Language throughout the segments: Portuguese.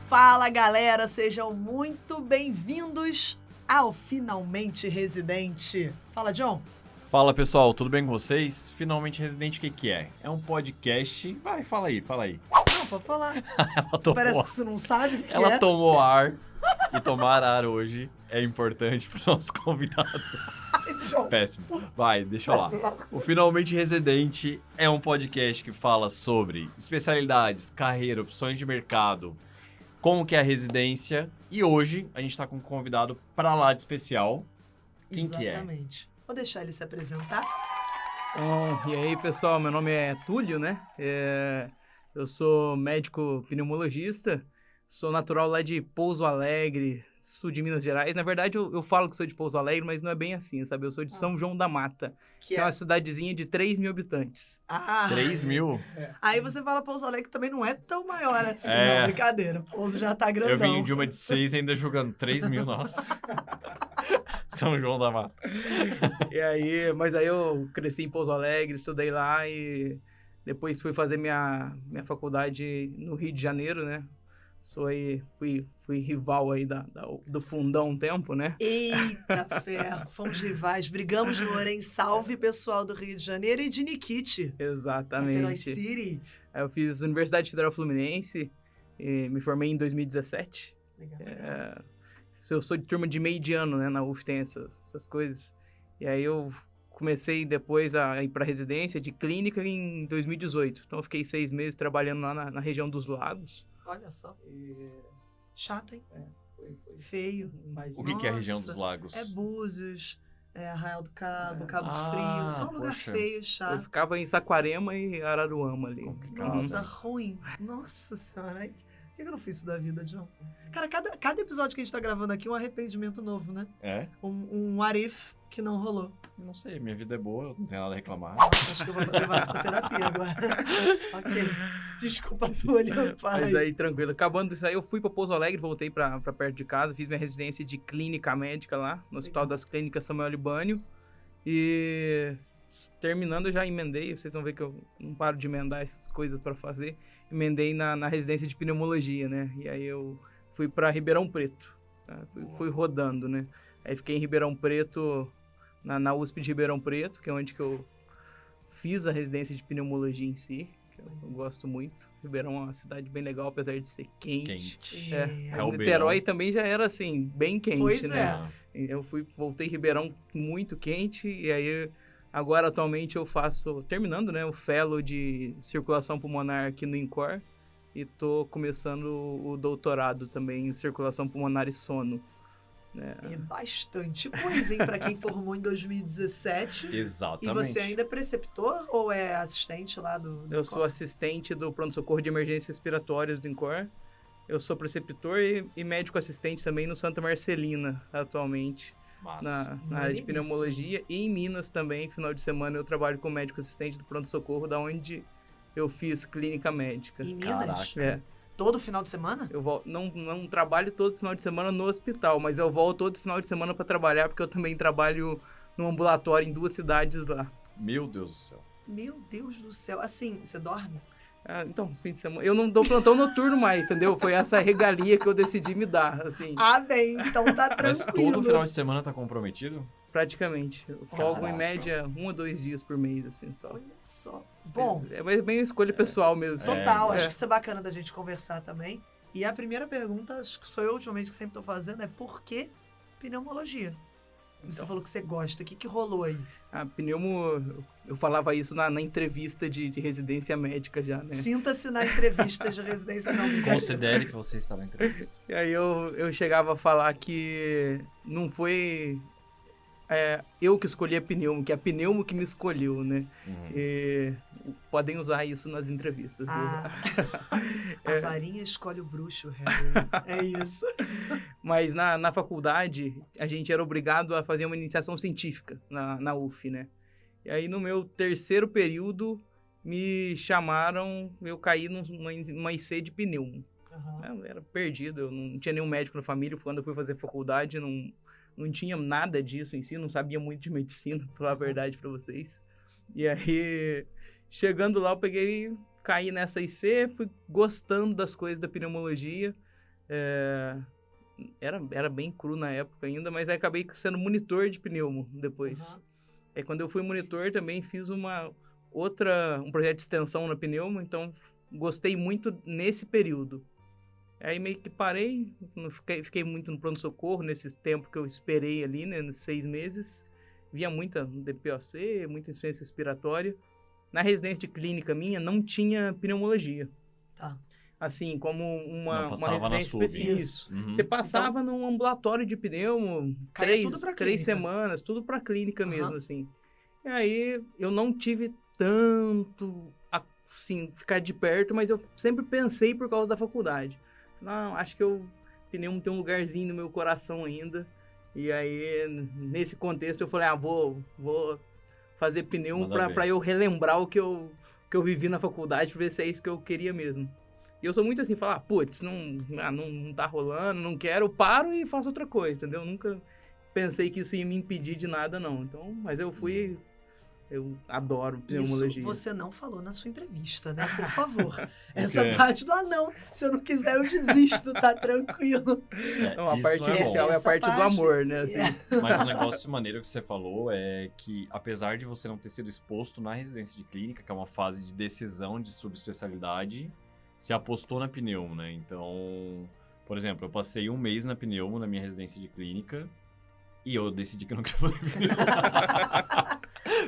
Fala, galera, sejam muito bem-vindos ao Finalmente Residente. Fala, John. Fala, pessoal, tudo bem com vocês? Finalmente Residente, o que é? É um podcast... Vai, fala aí. Não, pode falar. Parece que você não sabe o que Ela é. tomou ar, e tomar ar hoje é importante pro nosso convidado. John. Péssimo. Vai, deixa eu lá. O Finalmente Residente é um podcast que fala sobre especialidades, carreira, opções de mercado, como que é a residência. E hoje a gente tá com um convidado pra lá de especial. Quem que é? Exatamente. Vou deixar ele se apresentar. Bom, e aí, pessoal, meu nome é Túlio, né? Eu sou médico pneumologista, sou natural lá de Pouso Alegre, sul de Minas Gerais. Na verdade, eu falo que sou de Pouso Alegre, mas não é bem assim, sabe? Eu sou de São João da Mata, que é uma cidadezinha de 3 mil habitantes. 3 mil? Aí você fala Pouso Alegre, que também não é tão maior assim, É. não, brincadeira. Pouso já tá grandão. Eu vim de uma de 6 ainda julgando 3 mil, nossa. São João da Mata. Mas aí eu cresci em Pouso Alegre, estudei lá e depois fui fazer minha faculdade no Rio de Janeiro, né? Fui rival aí do Fundão um tempo, né? Eita ferro, fomos rivais, brigamos no Orem. Salve, pessoal do Rio de Janeiro e de Nikiti. Exatamente. Niterói City. Aí eu fiz Universidade Federal Fluminense, e me formei em 2017. Legal. Eu sou de turma de meio de ano, né? Na UF tem essas coisas. E aí eu comecei depois a ir para residência de clínica em 2018. Então eu fiquei 6 meses trabalhando lá na região dos lagos. Olha só. E... Chato, hein? Foi Feio. O que é a região dos Nossa, lagos? É Búzios, Arraial do Cabo, Cabo Ah, Frio. Só um lugar poxa. feio, Eu chato. ficava em Saquarema e Araruama ali. Complicado. Nossa, ruim. Nossa senhora. Por que eu não fiz isso da vida, John? Cara, cada episódio que a gente tá gravando aqui é um arrependimento novo, né? É? Um what if que não rolou. Não sei, minha vida é boa, eu não tenho nada a reclamar. Acho que eu vou levar isso pra terapia agora. Ok. Desculpa, Túlio. Fala Mas aí. aí, tranquilo. Acabando isso aí, eu fui pra Pouso Alegre, voltei pra perto de casa, fiz minha residência de clínica médica lá, no Hospital das Clínicas Samuel Libânio. E terminando, eu já emendei, vocês vão ver que eu não paro de emendar essas coisas pra fazer. Emendei na residência de pneumologia, né? E aí eu fui pra Ribeirão Preto, tá? Fui rodando, né? Aí fiquei em Ribeirão Preto, na USP de Ribeirão Preto, que é onde que eu fiz a residência de pneumologia em si, que eu gosto muito. Ribeirão é uma cidade bem legal, apesar de ser quente. Niterói também já era, assim, bem quente, Pois né? Eu voltei em Ribeirão muito quente, e aí agora atualmente eu faço, terminando, né, o fellow de circulação pulmonar aqui no INCOR, e tô começando o doutorado também em circulação pulmonar e sono. É bastante coisa, hein? Pra quem formou em 2017. Exatamente. E você ainda é preceptor ou é assistente lá do Eu sou assistente do pronto-socorro de emergências respiratórias do INCOR. Eu sou preceptor e médico assistente também no Santa Marcelina, atualmente, Massa. na área de pneumologia. E em Minas também, final de semana, eu trabalho como médico assistente do pronto-socorro, da onde eu fiz clínica médica. Em Minas? Caraca. Todo final de semana? Eu não trabalho todo final de semana no hospital, mas eu volto todo final de semana para trabalhar, porque eu também trabalho no ambulatório em 2 cidades lá. Meu Deus do céu. Meu Deus do céu. Assim, você dorme? Então, os fins de semana... Eu não dou plantão noturno mais, entendeu? Foi essa regalia que eu decidi me dar, assim. Bem, então tá Mas tranquilo. todo final de semana tá comprometido? Praticamente. Eu folgo em Nossa. média 1 ou 2 dias por mês, assim, só. Olha só. Bom, É bem uma escolha pessoal mesmo. total. É. Acho que isso é bacana da gente conversar também. E a primeira pergunta, acho que sou eu ultimamente que sempre tô fazendo, é por que pneumologia? Você falou que você gosta. O que rolou aí? A pneumo... Eu falava isso na entrevista de residência médica já, né? Sinta-se na entrevista de residência, não, brincadeira. Considere que você está na entrevista. E aí eu chegava a falar que não foi eu que escolhi a pneumo, que é a pneumo que me escolheu, né? Uhum. E podem usar isso nas entrevistas. Viu? A varinha escolhe o bruxo, Harry. É isso. Mas na faculdade, a gente era obrigado a fazer uma iniciação científica na UF, né? E aí, no meu 3º período, me chamaram, eu caí numa IC de pneumo. Uhum. Eu era perdido, eu não tinha nenhum médico na família. Quando eu fui fazer faculdade, não tinha nada disso em si, não sabia muito de medicina, pra falar a verdade pra vocês. E aí, chegando lá, caí nessa IC, fui gostando das coisas da pneumologia. Era bem cru na época ainda, mas aí acabei sendo monitor de pneumo depois. Uhum. Aí quando eu fui monitor também fiz um projeto de extensão na pneumo, então gostei muito nesse período. Aí meio que parei, fiquei muito no pronto-socorro nesse tempo que eu esperei ali, né, nos 6 meses. Via muita DPOC, muita insuficiência respiratória. Na residência de clínica minha não tinha pneumologia. Tá. Assim, como uma passava na residência sub. específica. Isso. Uhum. Você passava num ambulatório de pneumo, Caía tudo pra 3 clínica. semanas, tudo pra clínica Aham. mesmo, assim. E aí, eu não tive tanto, assim, ficar de perto, mas eu sempre pensei por causa da faculdade. Não, acho que o pneumo tem um lugarzinho no meu coração ainda. E aí, nesse contexto, eu falei, vou fazer pneumo Manda ver. pra eu relembrar o que eu vivi na faculdade, pra ver se é isso que eu queria mesmo. E eu sou muito assim, falar, putz, não tá rolando, não quero, eu paro e faço outra coisa, entendeu? Nunca pensei que isso ia me impedir de nada, não. Então, mas eu adoro pneumologia. Isso você não falou na sua entrevista, né? Por favor. Essa Ok. parte do não. Se eu não quiser, eu desisto, tá tranquilo. Então, a Isso parte não é bom. inicial é a Essa parte do parte- amor, né? Assim. Mas um negócio maneiro que você falou é que, apesar de você não ter sido exposto na residência de clínica, que é uma fase de decisão de subespecialidade, você apostou na pneumo, né? Então, por exemplo, eu passei 1 mês na pneumo na minha residência de clínica e eu decidi que eu não queria fazer pneumo.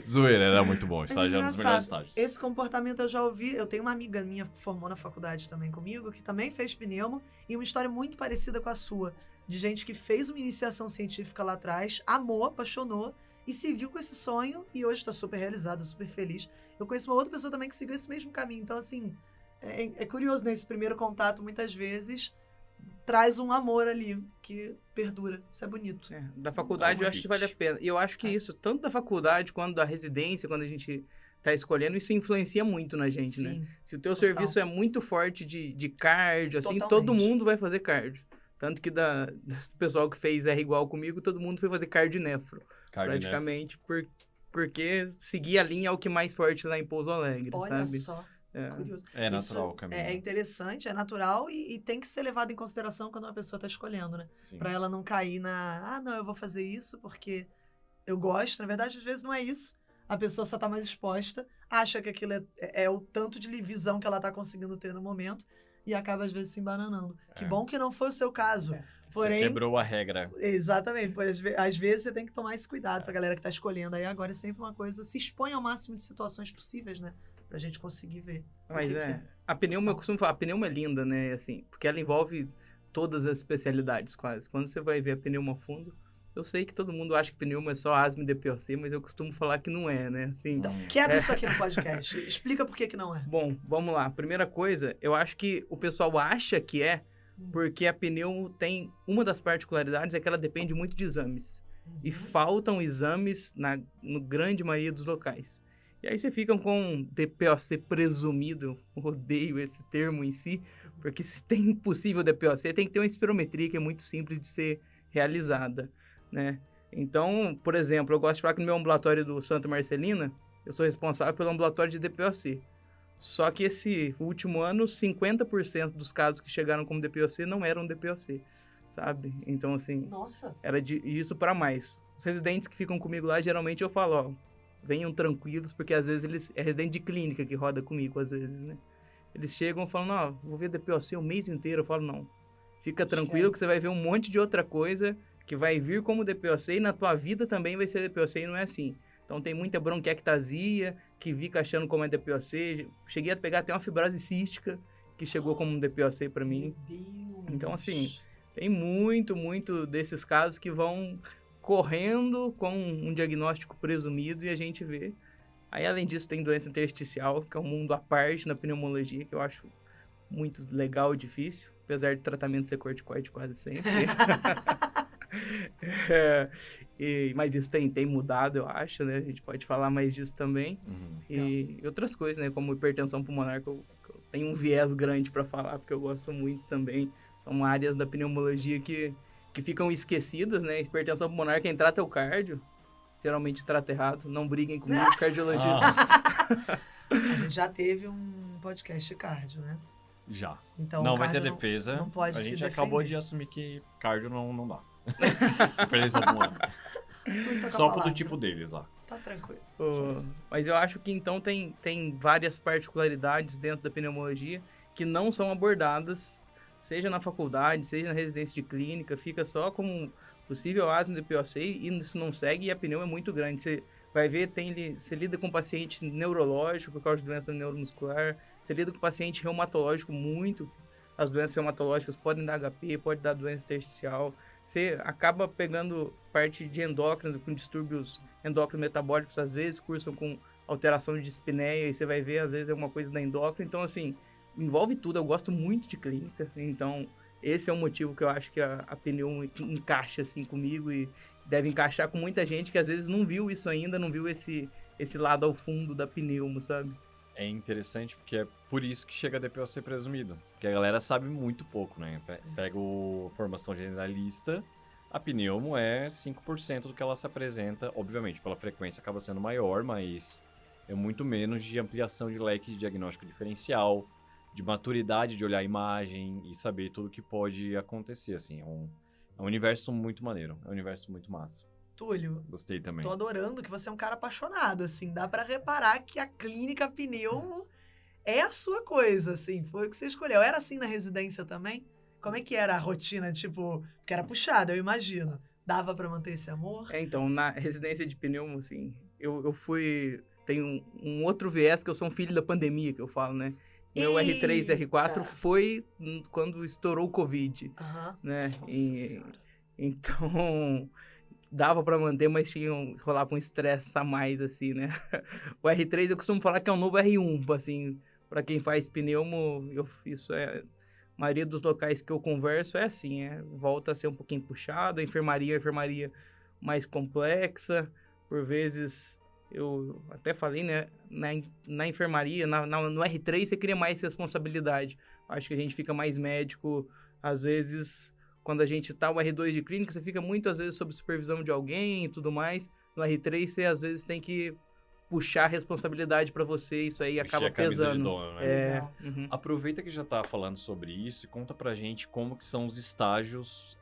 Zoeira, era muito bom. Mas Estágio era um dos melhores engraçado, estágios. esse comportamento eu já ouvi. Eu tenho uma amiga minha que formou na faculdade também comigo, que também fez pneumo, e uma história muito parecida com a sua, de gente que fez uma iniciação científica lá atrás, amou, apaixonou, e seguiu com esse sonho, e hoje tá super realizada, super feliz. Eu conheço uma outra pessoa também que seguiu esse mesmo caminho. Então, assim, é curioso, né? Esse primeiro contato, muitas vezes, traz um amor ali, que perdura. Isso é bonito. Da faculdade eu acho que vale a pena. E eu acho que isso, tanto da faculdade quanto da residência, quando a gente tá escolhendo, isso influencia muito na gente, né? Sim. Se o teu Total. serviço é muito forte de cardio, assim, Totalmente. todo mundo vai fazer cardio. Tanto que do pessoal que fez R igual comigo, todo mundo foi fazer cardio e nefro. Cardinef. Praticamente, porque seguir a linha é o que mais forte lá em Pouso Alegre, Olha sabe? só. Curioso. É Isso natural o caminho. É interessante, é natural e tem que ser levado em consideração quando uma pessoa está escolhendo, né? Sim. Pra ela não cair não, eu vou fazer isso porque eu gosto. Na verdade, às vezes não é isso. A pessoa só tá mais exposta, acha que aquilo é o tanto de visão que ela tá conseguindo ter no momento e acaba, às vezes, se embananando. Que bom que não foi o seu caso. Porém, Você quebrou a regra. exatamente. Às vezes você tem que tomar esse cuidado pra galera que tá escolhendo. Aí agora é sempre uma coisa, se expõe ao máximo de situações possíveis, né? Pra gente conseguir ver. Mas o que que é. a pneumo, eu costumo falar, a pneumo é linda, né? Assim, porque ela envolve todas as especialidades quase. Quando você vai ver a pneumo a fundo, eu sei que todo mundo acha que pneumo é só asma e DPOC, mas eu costumo falar que não é, né? Assim, Então, quebra isso aqui no podcast. Explica por que não é. Bom, vamos lá. Primeira coisa, eu acho que o pessoal acha que é porque a pneumo tem... Uma das particularidades é que ela depende muito de exames. E faltam exames no grande maioria dos locais. E aí você fica com DPOC presumido, eu odeio esse termo em si, porque se tem possível DPOC, tem que ter uma espirometria que é muito simples de ser realizada, né? Então, por exemplo, eu gosto de falar que no meu ambulatório do Santa Marcelina, eu sou responsável pelo ambulatório de DPOC. Só que esse último ano, 50% dos casos que chegaram como DPOC não eram DPOC, sabe? Então, assim, Nossa. era isso para mais. Os residentes que ficam comigo lá, geralmente eu falo, ó, venham tranquilos, porque às vezes é residente de clínica que roda comigo, às vezes, né? Eles chegam falando, ó, vou ver DPOC o mês inteiro. Eu falo, não, fica tranquilo que você vai ver um monte de outra coisa que vai vir como DPOC e na tua vida também vai ser DPOC e não é assim. Então tem muita bronquiectasia que fica achando como é DPOC. Cheguei a pegar até uma fibrose cística que chegou como um DPOC para mim. Meu Deus. Então, assim, tem muito desses casos que vão correndo com um diagnóstico presumido e a gente vê. Aí, além disso, tem doença intersticial, que é um mundo à parte na pneumologia, que eu acho muito legal e difícil, apesar de tratamento ser corticoide quase sempre. Mas isso tem mudado, eu acho, né? A gente pode falar mais disso também. E outras coisas, né? Como hipertensão pulmonar, que eu tenho um viés grande para falar, porque eu gosto muito também. São áreas da pneumologia que ficam esquecidas, né? Hipertensão pulmonar, quem trata é o cardio. Geralmente trata errado. Não briguem comigo, cardiologistas. A gente já teve um podcast de cardio, né? Já. Então, Não o vai ter cardio defesa. não pode A se gente acabou defender. de assumir que cardio não dá. Preço não é. Tudo tá com a Só pro palavra. do tipo deles lá. Tá tranquilo. Mas eu acho que então tem várias particularidades dentro da pneumologia que não são abordadas, seja na faculdade, seja na residência de clínica, fica só como um possível asma de POC e isso não segue e a pneu é muito grande. Você vai ver, você lida com paciente neurológico por causa de doença neuromuscular, você lida com paciente reumatológico muito, as doenças reumatológicas podem dar HP, pode dar doença intersticial. Você acaba pegando parte de endócrino, com distúrbios endócrino-metabólicos, às vezes cursam com alteração de dispneia, e você vai ver, às vezes, alguma coisa da endócrino. Então, assim, envolve tudo. Eu gosto muito de clínica, então esse é o motivo que eu acho que a pneu encaixa, assim, comigo e deve encaixar com muita gente que, às vezes, não viu isso ainda, não viu esse lado ao fundo da pneumo, sabe? É interessante porque é por isso que chega a DPOC presumido. Porque a galera sabe muito pouco, né? Pega o formação generalista, a pneumo é 5% do que ela se apresenta. Obviamente, pela frequência acaba sendo maior, mas é muito menos de ampliação de leque de diagnóstico diferencial, de maturidade de olhar a imagem e saber tudo que pode acontecer, assim. É um universo muito maneiro, é um universo muito massa. Túlio, Gostei também. tô adorando que você é um cara apaixonado, assim. Dá pra reparar que a clínica pneumo é a sua coisa, assim. Foi o que você escolheu. Era assim na residência também? Como é que era a rotina? Tipo, que era puxada, eu imagino. Dava pra manter esse amor? Então, na residência de pneumo, assim, eu fui... Tem um outro viés que eu sou um filho da pandemia, que eu falo, né? Meu R3 e R4 foi quando estourou o Covid, né? Nossa Senhora. Então, dava pra manter, mas rolava um estresse a mais, assim, né? O R3 eu costumo falar que é um novo R1, assim, pra quem faz pneumo, isso é... A maioria dos locais que eu converso é assim, volta a ser um pouquinho puxado, a enfermaria mais complexa, por vezes, eu até falei, né, na enfermaria, no R3 você cria mais responsabilidade, acho que a gente fica mais médico, às vezes, quando a gente tá o R2 de clínica, você fica muitas vezes sob supervisão de alguém e tudo mais, no R3 você às vezes tem que puxar a responsabilidade pra você, isso aí Puxar acaba a camisa de pesando. dono, né? Uhum. Aproveita que já tá falando sobre isso e conta pra gente como que são os estágios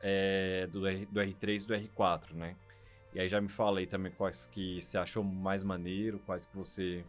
do R3 e do R4, né? E aí já me fala aí também quais que você achou mais maneiro, quais que você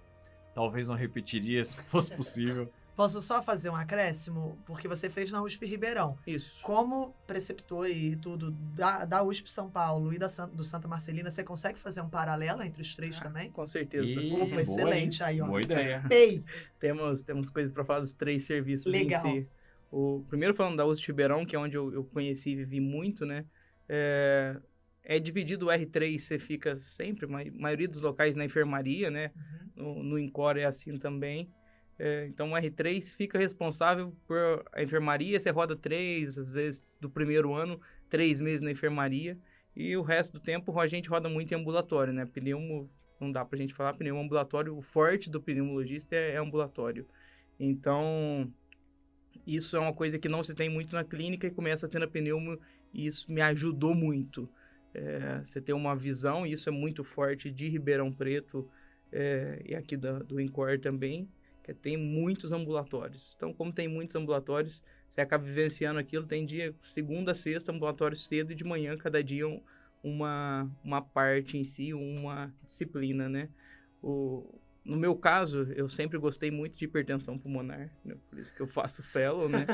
talvez não repetiria se fosse possível. Posso só fazer um acréscimo? Porque você fez na USP Ribeirão. Isso. Como preceptor e tudo da USP São Paulo e do Santa Marcelina, você consegue fazer um paralelo entre os três também? Com certeza. Opa, excelente aí, ó. Boa ideia. Ei! Temos coisas para falar dos três serviços Legal. em si. O primeiro falando da USP Ribeirão, que é onde eu conheci e vivi muito, né? É dividido o R3, você fica sempre, a maioria dos locais na enfermaria, né? No INCOR é assim também. Então o R3 fica responsável por a enfermaria, você roda 3, às vezes do primeiro ano, 3 meses na enfermaria, e o resto do tempo a gente roda muito em ambulatório, né? Pneumo, não dá pra gente falar, pneumo ambulatório, o forte do pneumologista é ambulatório. Então, isso é uma coisa que não se tem muito na clínica e começa a ter na pneumo, e isso me ajudou muito. Você ter uma visão, e isso é muito forte de Ribeirão Preto e aqui do INCOR também, que tem muitos ambulatórios. Então, como tem muitos ambulatórios, você acaba vivenciando aquilo, tem dia, segunda a sexta, ambulatório cedo e de manhã, cada dia uma parte em si, uma disciplina, né? No meu caso, eu sempre gostei muito de hipertensão pulmonar, né? Por isso que eu faço fellow, né?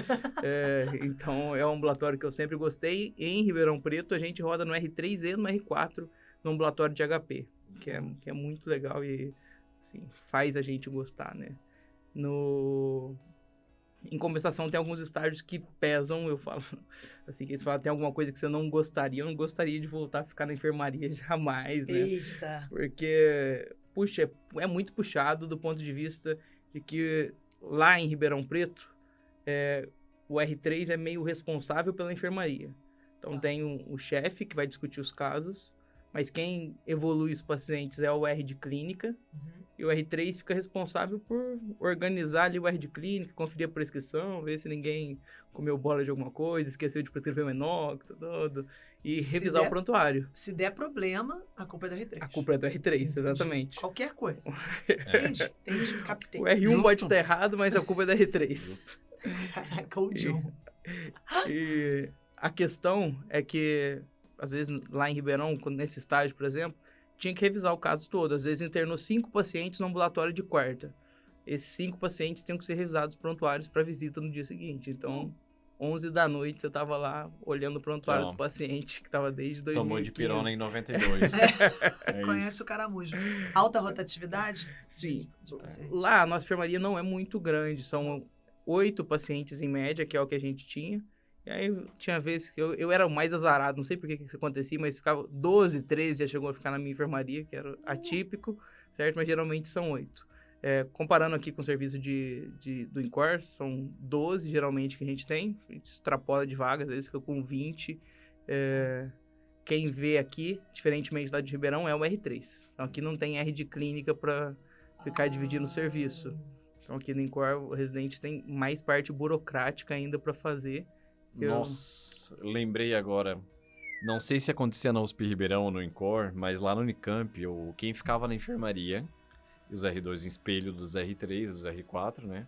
Então, é um ambulatório que eu sempre gostei. E em Ribeirão Preto, a gente roda no R3 e no R4, no ambulatório de HP, que é muito legal e, assim, faz a gente gostar, né? Em compensação, tem alguns estágios que pesam, eu falo, assim, que eles falam, tem alguma coisa que você não gostaria, eu não gostaria de voltar a ficar na enfermaria jamais, né? Eita! Porque, puxa, é muito puxado do ponto de vista de que lá em Ribeirão Preto, o R3 é meio responsável pela enfermaria. Então tem o chefe que vai discutir os casos, mas quem evolui os pacientes é o R de clínica, e o R3 fica responsável por organizar ali o R de clínica, conferir a prescrição, ver se ninguém comeu bola de alguma coisa, esqueceu de prescrever o enox, tudo, e revisar o prontuário. Se der problema, a culpa é do R3. A culpa é do R3, Entendi. exatamente. Qualquer coisa. Entendi, captei. O R1 pode estar errado, mas a culpa é do R3. Caraca, o John. E a questão é que, às vezes, lá em Ribeirão, nesse estágio, por exemplo, tinha que revisar o caso todo. Às vezes, internou 5 pacientes no ambulatório de quarta. Esses 5 pacientes tinham que ser revisados prontuários para visita no dia seguinte. Então, 11 da noite, você estava lá olhando o prontuário do paciente, que estava desde 2015. Tomou de pirona em 92. Conhece isso. o caramujo. Alta rotatividade? Sim. De paciente. Lá, a nossa enfermaria não é muito grande. São 8 pacientes em média, que é o que a gente tinha. E aí, tinha vezes que eu era o mais azarado. Não sei por que isso acontecia, mas ficava 12, 13 já chegou a ficar na minha enfermaria, que era atípico, certo? Mas geralmente são 8. Comparando aqui com o serviço do INCOR, são 12 geralmente que a gente tem. A gente extrapola de vagas, às vezes fica com 20. Quem vê aqui, diferentemente lá de Ribeirão, é o R3. Então aqui não tem R de clínica para ficar dividindo o serviço. Então aqui no INCOR o residente tem mais parte burocrática ainda para fazer. Nossa, lembrei agora. Não sei se acontecia na USP Ribeirão ou no INCOR, mas lá no Unicamp, quem ficava na enfermaria, e os R2 em espelho dos R3, dos R4, né?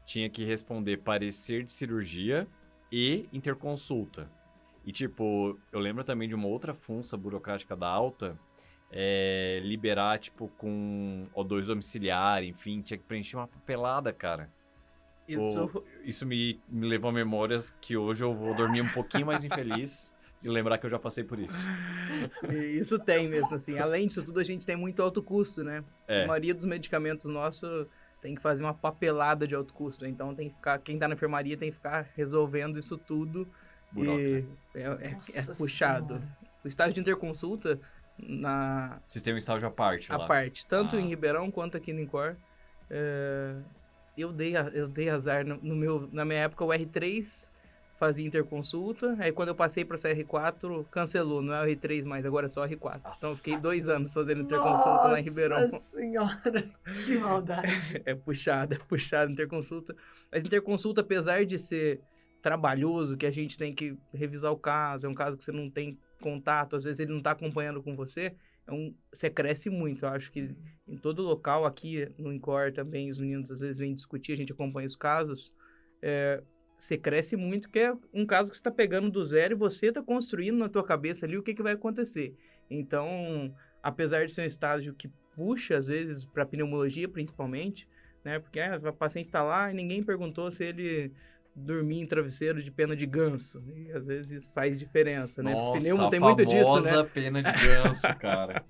Tinha que responder parecer de cirurgia e interconsulta. E, tipo, eu lembro também de uma outra função burocrática da alta, liberar, tipo, com O2 domiciliar, enfim, tinha que preencher uma papelada, cara. Isso me levou a memórias que hoje eu vou dormir um pouquinho mais infeliz de lembrar que eu já passei por isso. Isso tem mesmo, assim. Além disso tudo, a gente tem muito alto custo, né? A maioria dos medicamentos nossos tem que fazer uma papelada de alto custo. Então, tem que ficar, quem tá na enfermaria tem que ficar resolvendo isso tudo. E é puxado. Senhora. O estágio de interconsulta, Vocês têm um estágio à parte lá? À parte. Tanto em Ribeirão quanto aqui no INCOR. Eu dei azar. Na minha época, o R3... fazia interconsulta, aí quando eu passei para essa R4, cancelou, não é o R3 mais, agora é só R4. Nossa. Então eu fiquei 2 anos fazendo interconsulta lá em Ribeirão. Nossa senhora, que maldade. É puxado interconsulta. Mas interconsulta, apesar de ser trabalhoso, que a gente tem que revisar o caso, é um caso que você não tem contato, às vezes ele não está acompanhando com você, você cresce muito. Eu acho que em todo local, aqui no INCOR também, os meninos às vezes vêm discutir, a gente acompanha os casos, você cresce muito, que é um caso que você está pegando do zero e você está construindo na tua cabeça ali o que vai acontecer. Então, apesar de ser um estágio que puxa, às vezes, para pneumologia principalmente, né? Porque o paciente está lá e ninguém perguntou se ele dormia em travesseiro de pena de ganso. E às vezes isso faz diferença, né? Nossa, Pneumo tem muito disso, né? Nossa, pena de ganso, cara.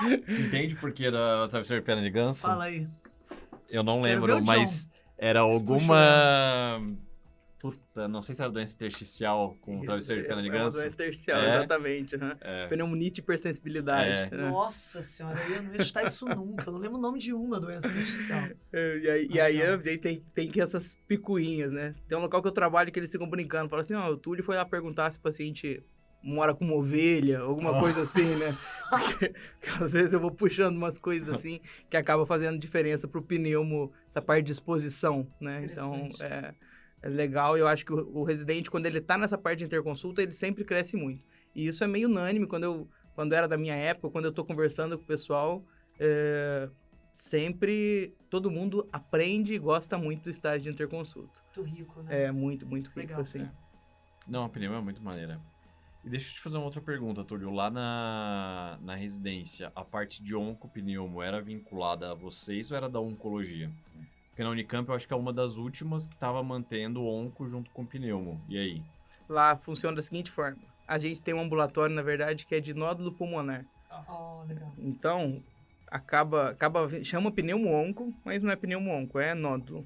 Tu entende por que era travesseiro de pena de ganso? Fala aí. Eu não Quero lembro, ver o mas era alguma... Puta, não sei se era doença intersticial com travesseiro de pena de ganso. É uma doença intersticial, exatamente. Pneumonite e hipersensibilidade. Nossa senhora, eu não ia estar isso nunca. Eu não lembro o nome de uma doença intersticial. E aí tem que essas picuinhas, né? Tem um local que eu trabalho que eles ficam brincando. Falam assim, o Túlio foi lá perguntar se o paciente mora com uma ovelha, alguma coisa assim, né? Porque às vezes eu vou puxando umas coisas assim que acaba fazendo diferença pro pneumo, essa parte de exposição, né? Então, é legal, eu acho que o residente, quando ele tá nessa parte de interconsulta, ele sempre cresce muito. E isso é meio unânime, quando era da minha época, quando eu tô conversando com o pessoal, sempre todo mundo aprende e gosta muito do estágio de interconsulta. Muito rico, né? É muito, muito rico, Legal. assim. Não, a pneu é muito maneira. E deixa eu te fazer uma outra pergunta, Túlio. Lá na residência, a parte de oncopneumo era vinculada a vocês ou era da oncologia? Porque na Unicamp eu acho que é uma das últimas que estava mantendo o onco junto com o pneumo. E aí? Lá funciona da seguinte forma. A gente tem um ambulatório, na verdade, que é de nódulo pulmonar. Legal. Então, chama pneumo-onco, mas não é pneumo-onco, é nódulo.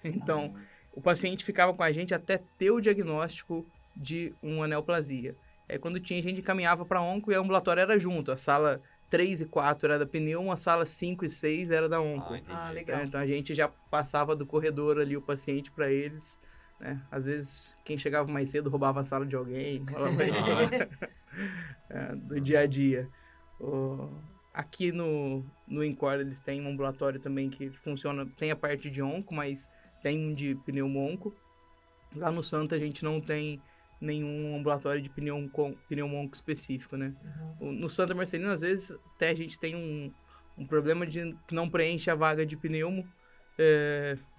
Então, o paciente ficava com a gente até ter o diagnóstico de uma neoplasia. Aí, quando tinha, a gente caminhava para onco e o ambulatório era junto. A sala 3 e 4 era da pneumo, a sala 5 e 6 era da onco. Legal. Então, a gente já passava do corredor ali o paciente para eles, né? Às vezes, quem chegava mais cedo roubava a sala de alguém, falava isso, do dia a dia. Aqui no INCOR eles têm um ambulatório também que funciona, tem a parte de onco, mas tem um de pneumo-onco. Lá no Santa a gente não tem nenhum ambulatório de pneumo-onco específico, né? No Santa Marcelina, às vezes, até a gente tem um problema de que não preenche a vaga de pneumo,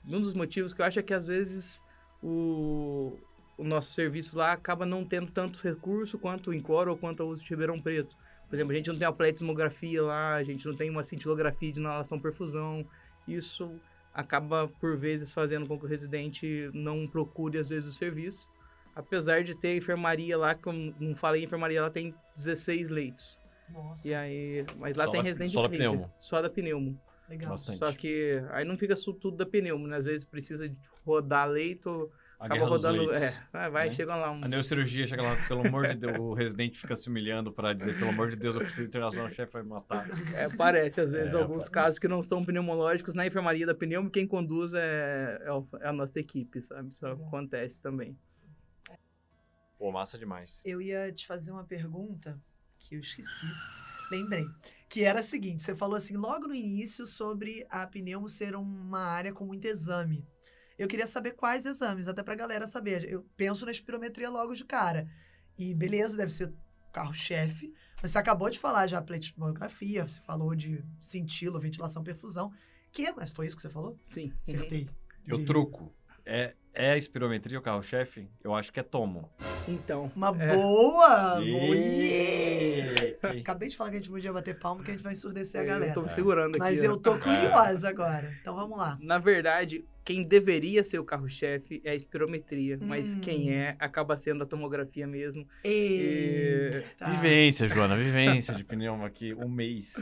Um dos motivos que eu acho é que às vezes o nosso serviço lá acaba não tendo tanto recurso quanto o Incor ou quanto o uso de Ribeirão Preto. Por exemplo, a gente não tem uma pletismografia lá, a gente não tem uma cintilografia de inalação-perfusão. Isso acaba, por vezes, fazendo com que o residente não procure, às vezes, o serviço. Apesar de ter enfermaria lá, como não falei, enfermaria lá tem 16 leitos. Nossa, E aí, mas lá Só tem da- residente só da clínica, pneumo. só da pneumo. legal. Bastante. Só que aí não fica tudo da pneumo, né? Às vezes precisa de rodar leito, A acaba guerra dos rodando. leitos. Vai, né? chega lá. A neurocirurgia chega lá, pelo amor de Deus, o residente fica se humilhando pra dizer, pelo amor de Deus, eu preciso de internação, o chefe vai me matar. Parece, às vezes, É, alguns parece. casos que não são pneumológicos. Na enfermaria da pneumo, quem conduz é a nossa equipe, sabe? Isso Legal. acontece também. Pô, massa demais. Eu ia te fazer uma pergunta que eu esqueci. Lembrei. Que era a seguinte: você falou assim, logo no início, sobre a pneumo ser uma área com muito exame. Eu queria saber quais exames, até pra galera saber. Eu penso na espirometria logo de cara. E beleza, deve ser carro-chefe. Mas você acabou de falar já pletismografia, você falou de cintilo, ventilação, perfusão. Mas foi isso que você falou? Sim. Acertei. Eu truco. É a espirometria o carro-chefe? Eu acho que é tomo. Então. Uma boa! Ê! Acabei de falar que a gente podia bater palma, que a gente vai ensurdecer a Eu galera. tô me segurando aqui. Mas ó. eu tô curiosa agora. Então vamos lá. Na verdade, quem deveria ser o carro-chefe é a espirometria. Mas quem acaba sendo a tomografia mesmo. Eita. Vivência, Joana, vivência de pneumo aqui, um mês.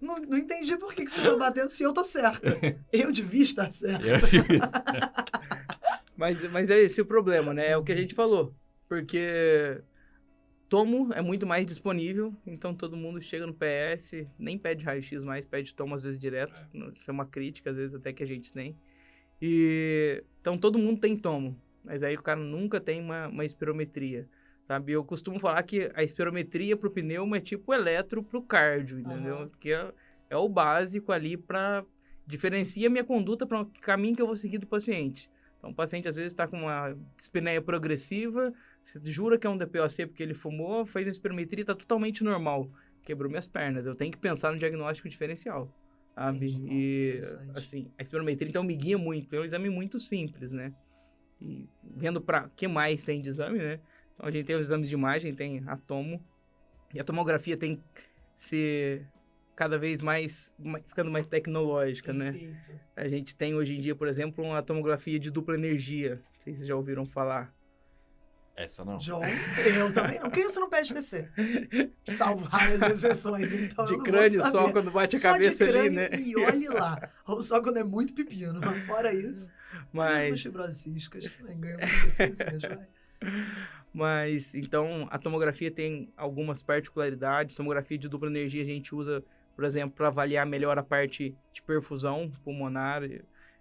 Não entendi por que você tá batendo se eu tô certa. Eu devia estar certa. Mas é esse o problema, né? É o que a gente falou. Porque tomo é muito mais disponível, então todo mundo chega no PS, nem pede raio-x mais, pede tomo às vezes direto. Isso é uma crítica, às vezes, até que a gente tem. Então todo mundo tem tomo, mas aí o cara nunca tem uma espirometria, sabe? Eu costumo falar que a espirometria pro pneumo é tipo eletro pro cardio, entendeu? Porque é o básico ali para diferenciar a minha conduta para o caminho que eu vou seguir do paciente. Então, o paciente, às vezes, está com uma dispneia progressiva, você jura que é um DPOC porque ele fumou, fez uma espirometria e está totalmente normal. Quebrou minhas pernas. Eu tenho que pensar no diagnóstico diferencial, sabe? Entendi. E, Interessante. assim, a espirometria, então, me guia muito. É um exame muito simples, né? E vendo para o que mais tem de exame, né? Então, a gente tem os exames de imagem, tem a tomo. E a tomografia tem que ser cada vez mais, ficando mais tecnológica, né? Perfeito. A gente tem hoje em dia, por exemplo, uma tomografia de dupla energia. Não sei se vocês já ouviram falar. Essa não. John, eu também não. Criança não pede TC. Salvo raras exceções, então eu De não crânio vou só saber. quando bate a Só cabeça de crânio ali, né? e olhe lá. Ou só quando é muito pepino. Mas fora isso, Mas, umas fibrosas císticas também ganham umas TCzinhas, vai. mas, então, a tomografia tem algumas particularidades. Tomografia de dupla energia a gente usa, por exemplo, para avaliar melhor a parte de perfusão pulmonar.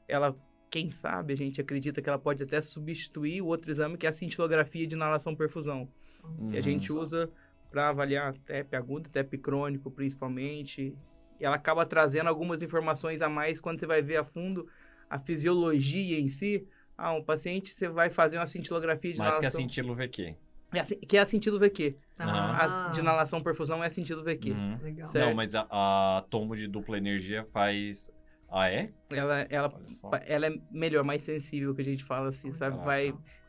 Ela, quem sabe, a gente acredita que ela pode até substituir o outro exame, que é a cintilografia de inalação-perfusão. Que a gente Só. usa para avaliar TEP agudo, TEP crônico, principalmente. E ela acaba trazendo algumas informações a mais quando você vai ver a fundo a fisiologia em si. Um paciente, você vai fazer uma cintilografia de Mais inalação. que a cintilo VQ. Que é a cintilo VQ. Ah, A de inalação-perfusão é a cintilo VQ. Uhum. legal. Certo. Não, mas a tomo de dupla energia faz... Ah, é? Ela Olha só. é melhor, mais sensível, que a gente fala assim, sabe? Nossa.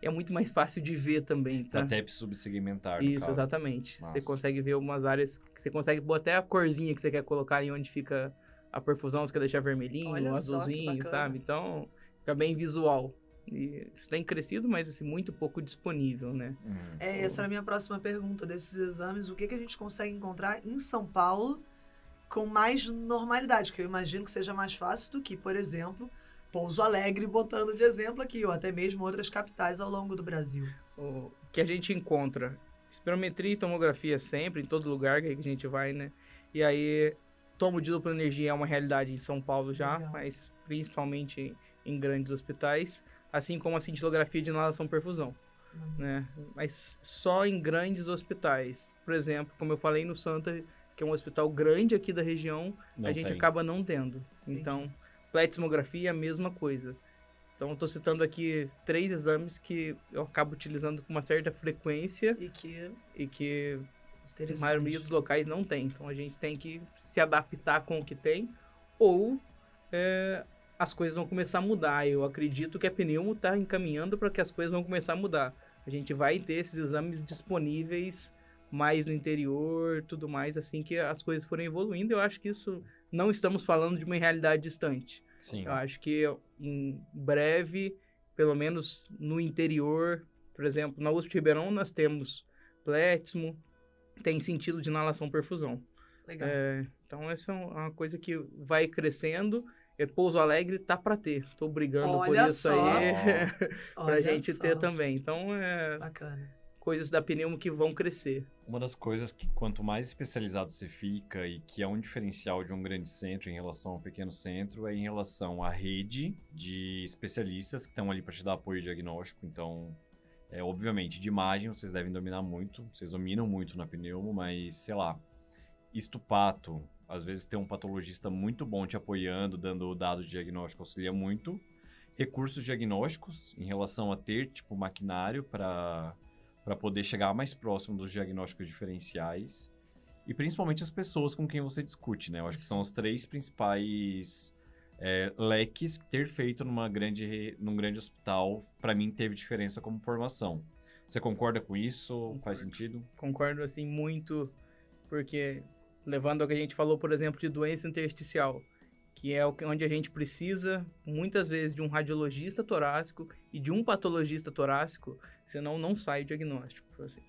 É muito mais fácil de ver também, tá? Pra TEP subsegmentar, no Isso, caso. exatamente. Massa. Você consegue ver umas áreas que você consegue pôr até a corzinha que você quer colocar em onde fica a perfusão, você quer deixar vermelhinho, Olha só, que azulzinho, bacana. sabe? Então, fica bem visual. E isso tem crescido, mas assim, muito pouco disponível, né? Essa era a minha próxima pergunta desses exames. O que a gente consegue encontrar em São Paulo com mais normalidade? Que eu imagino que seja mais fácil do que, por exemplo, Pouso Alegre, botando de exemplo aqui, ou até mesmo outras capitais ao longo do Brasil. O que a gente encontra? Espirometria e tomografia sempre, em todo lugar que a gente vai, né? E aí, tomo de dupla energia é uma realidade em São Paulo já, Legal. mas principalmente em grandes hospitais, assim como a cintilografia de inalação-perfusão, né? Mas só em grandes hospitais. Por exemplo, como eu falei no Santa, que é um hospital grande aqui da região, Não a gente tem. acaba não tendo. Então, pletismografia é a mesma coisa. Então, eu estou citando aqui 3 exames que eu acabo utilizando com uma certa frequência E que e que a interessante. maioria dos locais não tem. Então, a gente tem que se adaptar com o que tem ou as coisas vão começar a mudar. Eu acredito que a pneumo está encaminhando para que as coisas vão começar a mudar. A gente vai ter esses exames disponíveis mais no interior, tudo mais, assim que as coisas forem evoluindo. Eu acho que isso, não estamos falando de uma realidade distante. Sim. Eu acho que em breve, pelo menos no interior, por exemplo, na USP de Ribeirão nós temos plétismo, tem sentido de inalação perfusão. Legal. Então essa é uma coisa que vai crescendo. Pouso Alegre tá para ter. Tô brigando por isso aí pra gente ter também. Então bacana. Coisas da pneumo que vão crescer. Uma das coisas que quanto mais especializado você fica e que é um diferencial de um grande centro em relação a um pequeno centro é em relação à rede de especialistas que estão ali para te dar apoio diagnóstico. Então, obviamente, de imagem vocês devem dominar muito, vocês dominam muito na pneumo, mas, sei lá, histopato, às vezes ter um patologista muito bom te apoiando, dando o dado de diagnóstico auxilia muito. Recursos diagnósticos em relação a ter, tipo, maquinário para poder chegar mais próximo dos diagnósticos diferenciais e principalmente as pessoas com quem você discute, né? Eu acho que são os 3 principais leques que ter feito num grande hospital, para mim, teve diferença como formação. Você concorda com isso? Concordo. Faz sentido? Concordo, assim, muito, porque levando ao que a gente falou, por exemplo, de doença intersticial, que é onde a gente precisa, muitas vezes, de um radiologista torácico e de um patologista torácico, senão não sai o diagnóstico. Assim.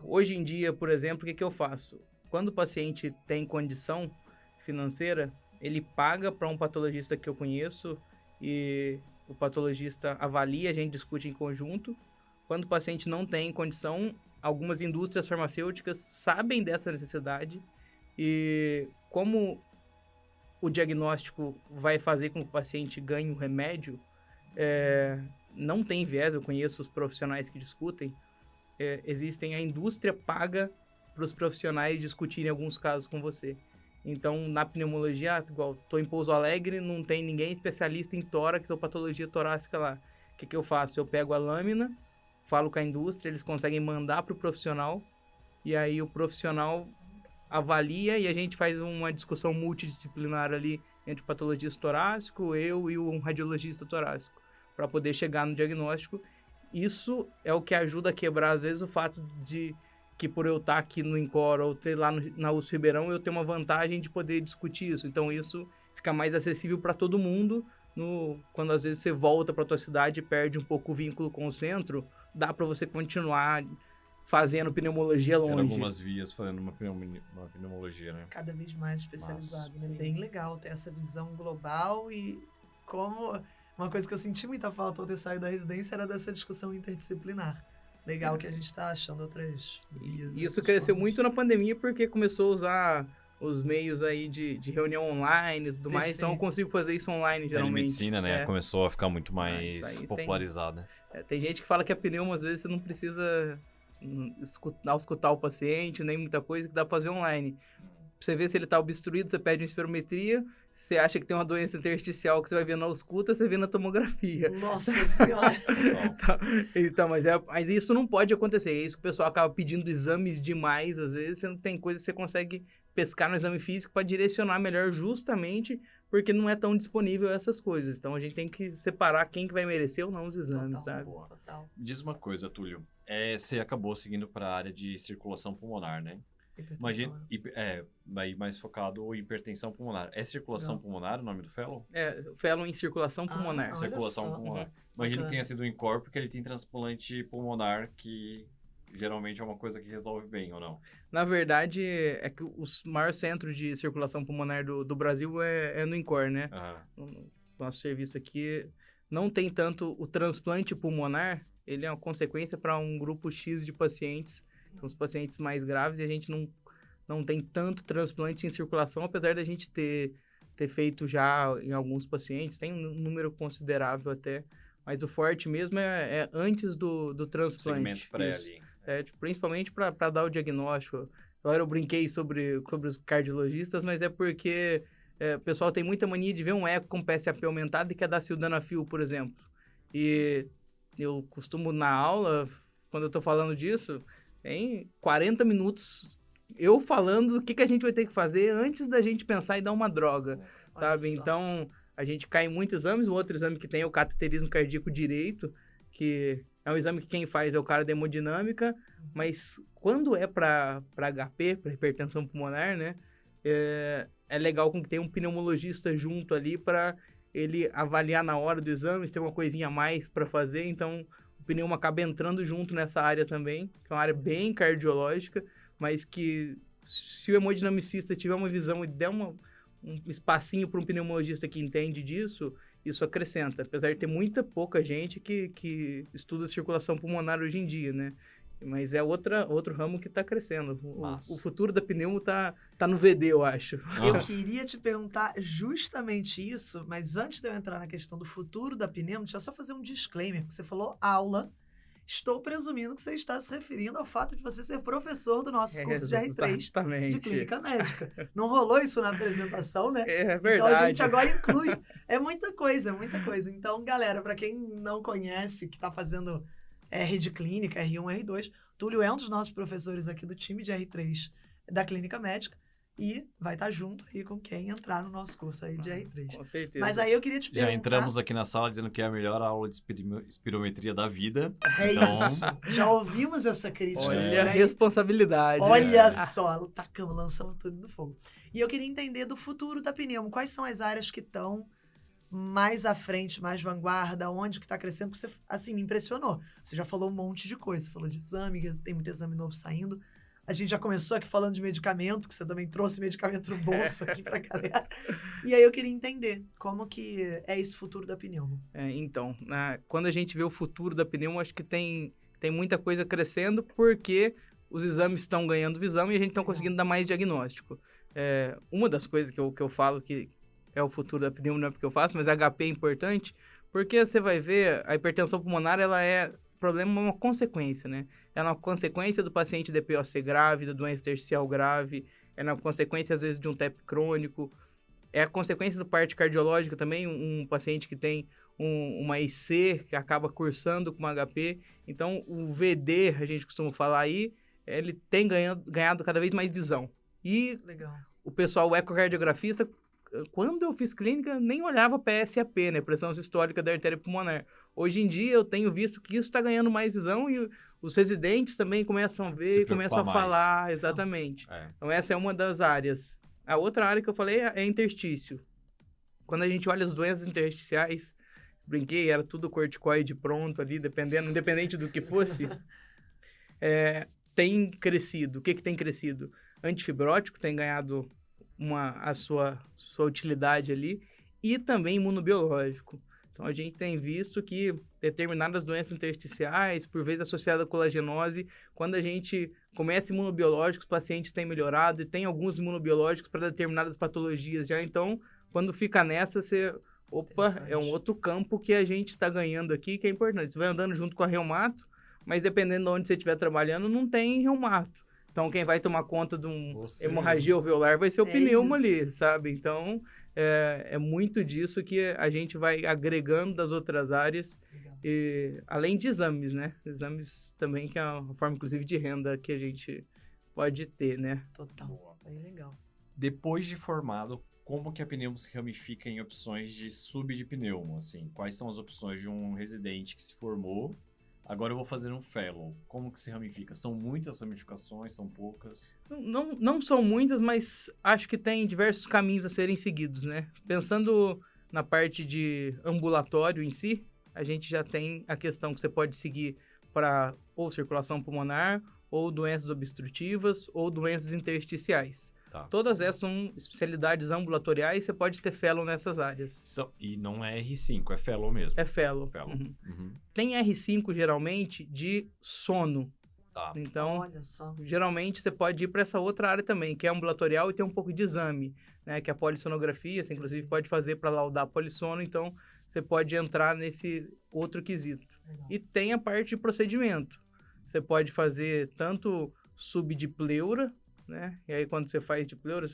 Hoje em dia, por exemplo, o que eu faço? Quando o paciente tem condição financeira, ele paga para um patologista que eu conheço e o patologista avalia, a gente discute em conjunto. Quando o paciente não tem condição, algumas indústrias farmacêuticas sabem dessa necessidade e como o diagnóstico vai fazer com que o paciente ganhe um remédio, não tem viés, eu conheço os profissionais que discutem, a indústria paga para os profissionais discutirem alguns casos com você. Então, na pneumologia, igual estou em Pouso Alegre, não tem ninguém especialista em tórax ou patologia torácica lá. O que eu faço? Eu pego a lâmina, falo com a indústria, eles conseguem mandar para o profissional, e aí o profissional avalia e a gente faz uma discussão multidisciplinar ali entre o patologista torácico, eu e um radiologista torácico, para poder chegar no diagnóstico. Isso é o que ajuda a quebrar, às vezes, o fato de que por eu estar aqui no INCOR ou ter lá na USP Ribeirão, eu tenho uma vantagem de poder discutir isso. Então, isso fica mais acessível para todo mundo. Quando, às vezes, você volta para a tua cidade e perde um pouco o vínculo com o centro, dá para você continuar fazendo pneumologia longe. Tem algumas vias fazendo uma pneumologia, né? Cada vez mais especializado, né? Bem legal ter essa visão global e como... Uma coisa que eu senti muita falta ao ter saído da residência era dessa discussão interdisciplinar. Legal que a gente está achando outras vias. E isso cresceu muito na pandemia porque começou a usar os meios aí de reunião online e tudo mais, então eu consigo fazer isso online geralmente. Medicina, né? Começou a ficar muito mais popularizada. Tem gente que fala que a pneumo, às vezes, você não precisa escutar o paciente, nem muita coisa, que dá pra fazer online. Pra você ver se ele tá obstruído, você pede uma espirometria, você acha que tem uma doença intersticial que você vai ver na ausculta, você vê na tomografia. Nossa Senhora! Então, mas isso não pode acontecer. É isso que o pessoal acaba pedindo exames demais, às vezes você não tem coisa que você consegue pescar no exame físico para direcionar melhor, justamente porque não é tão disponível essas coisas. Então a gente tem que separar quem que vai merecer ou não os exames, sabe? Total. Diz uma coisa, Túlio. Você acabou seguindo para a área de circulação pulmonar, né? Imagina, mais focado em hipertensão pulmonar. É circulação pulmonar o nome do fellow? Fellow em circulação pulmonar. Circulação pulmonar. Imagino que tenha sido um INCOR porque ele tem transplante pulmonar que geralmente é uma coisa que resolve bem, ou não? Na verdade, é que o maior centro de circulação pulmonar do Brasil é no INCOR, né? O nosso serviço aqui não tem tanto o transplante pulmonar, ele é uma consequência para um grupo X de pacientes. São os pacientes mais graves e a gente não tem tanto transplante em circulação, apesar da gente ter feito já em alguns pacientes, tem um número considerável até, mas o forte mesmo é antes do transplante. Segmento pré ali. Principalmente para dar o diagnóstico. Agora eu brinquei sobre os cardiologistas, mas é porque o pessoal tem muita mania de ver um eco com PSAP aumentado e quer dar sildenafil, por exemplo. E eu costumo, na aula, quando eu estou falando disso, tem 40 minutos eu falando o que a gente vai ter que fazer antes da gente pensar em dar uma droga, sabe? Então, a gente cai em muitos exames. O outro exame que tem é o cateterismo cardíaco direito, que é um exame que quem faz é o cara da hemodinâmica, mas quando é para HP, para hipertensão pulmonar, né, é legal com que tenha um pneumologista junto ali para ele avaliar na hora do exame, se tem uma coisinha a mais para fazer. Então, o pneuma acaba entrando junto nessa área também, que é uma área bem cardiológica, mas que se o hemodinamicista tiver uma visão e der um espacinho para um pneumologista que entende disso, isso acrescenta. Apesar de ter pouca gente que estuda circulação pulmonar hoje em dia, né? Mas é outro ramo que está crescendo. O futuro da pneumo tá no VD, eu acho. Eu queria te perguntar justamente isso, mas antes de eu entrar na questão do futuro da pneumo, deixa eu só fazer um disclaimer, porque você falou aula. Estou presumindo que você está se referindo ao fato de você ser professor do nosso curso de R3 exatamente. de Clínica Médica. Não rolou isso na apresentação, né? É verdade. Então a gente agora inclui. É muita coisa, é muita coisa. Então, galera, para quem não conhece, que está fazendo R de Clínica, R1, R2, Túlio é um dos nossos professores aqui do time de R3 da Clínica Médica e vai estar junto aí com quem entrar no nosso curso aí de R3. Com certeza. Mas aí eu queria te perguntar... Já entramos aqui na sala dizendo que é a melhor aula de espirometria da vida. É então... isso. Já ouvimos essa crítica. Olha a responsabilidade. Olha só, lançamos tudo no fogo. E eu queria entender do futuro da pneumo. Quais são as áreas que estão mais à frente, mais vanguarda, onde que está crescendo? Porque você, assim, me impressionou. Você já falou um monte de coisa. Você falou de exame, tem muito exame novo saindo. A gente já começou aqui falando de medicamento, que você também trouxe medicamento no bolso aqui pra galera. E aí eu queria entender como que é esse futuro da pneumo. Então, quando a gente vê o futuro da pneumo, acho que tem muita coisa crescendo, porque os exames estão ganhando visão e a gente está conseguindo dar mais diagnóstico. Uma das coisas que eu falo que é o futuro da pneumo, não é porque eu faço, mas a HP é importante, porque você vai ver, a hipertensão pulmonar, ela é problema, uma consequência, né? É uma consequência do paciente DPOC grave, da doença intersticial grave, é uma consequência, às vezes, de um TEP crônico, é a consequência do parte cardiológica também, um paciente que tem uma IC, que acaba cursando com uma HP. Então, o VD, a gente costuma falar aí, ele tem ganhado cada vez mais visão. E Legal. O pessoal, o ecocardiografista, quando eu fiz clínica, nem olhava PSAP, né? Pressão sistólica da artéria pulmonar. Hoje em dia, eu tenho visto que isso está ganhando mais visão e os residentes também começam a ver e começam a falar. Exatamente. Então, essa é uma das áreas. A outra área que eu falei é interstício. Quando a gente olha as doenças intersticiais, brinquei, era tudo corticoide pronto ali, independente do que fosse, tem crescido. O que tem crescido? Antifibrótico tem ganhado a sua utilidade ali, e também imunobiológico. Então, a gente tem visto que determinadas doenças intersticiais, por vezes associadas à colagenose, quando a gente começa imunobiológicos, os pacientes têm melhorado e tem alguns imunobiológicos para determinadas patologias já. Então, quando fica nessa, é um outro campo que a gente está ganhando aqui, que é importante. Você vai andando junto com a reumato, mas dependendo de onde você estiver trabalhando, não tem reumato. Então, quem vai tomar conta de hemorragia alveolar vai ser o pneumo ali, sabe? Então, é muito disso que a gente vai agregando das outras áreas, e, além de exames, né? Exames também, que é uma forma, inclusive, de renda que a gente pode ter, né? Total, bem legal. Depois de formado, como que a pneumo se ramifica em opções de sub de pneumo? Assim, quais são as opções de um residente que se formou? Agora eu vou fazer um fellow. Como que se ramifica? São muitas ramificações? São poucas? Não são muitas, mas acho que tem diversos caminhos a serem seguidos, né? Pensando na parte de ambulatório em si, a gente já tem a questão que você pode seguir para ou circulação pulmonar, ou doenças obstrutivas, ou doenças intersticiais. Tá. Todas essas são especialidades ambulatoriais, você pode ter fellow nessas áreas. E não é R5, é fellow mesmo? É fellow. Tem R5, geralmente, de sono. Tá. Então, olha só, geralmente, você pode ir para essa outra área também, que é ambulatorial e tem um pouco de exame, né? Que é a polissonografia, você inclusive pode fazer para laudar polissono, então você pode entrar nesse outro quesito. Legal. E tem a parte de procedimento. Você pode fazer tanto sub de pleura, né? E aí, quando você faz de pleura,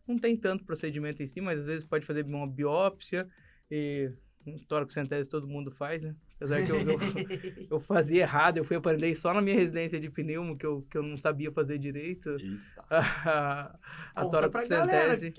não tem tanto procedimento em si, mas às vezes pode fazer uma biópsia, e um tórax centésio todo mundo faz, né? Apesar que eu fazia errado, eu fui aprender só na minha residência de pneumo, que eu não sabia fazer direito. Eita. A Conta pra galera, toracocentese.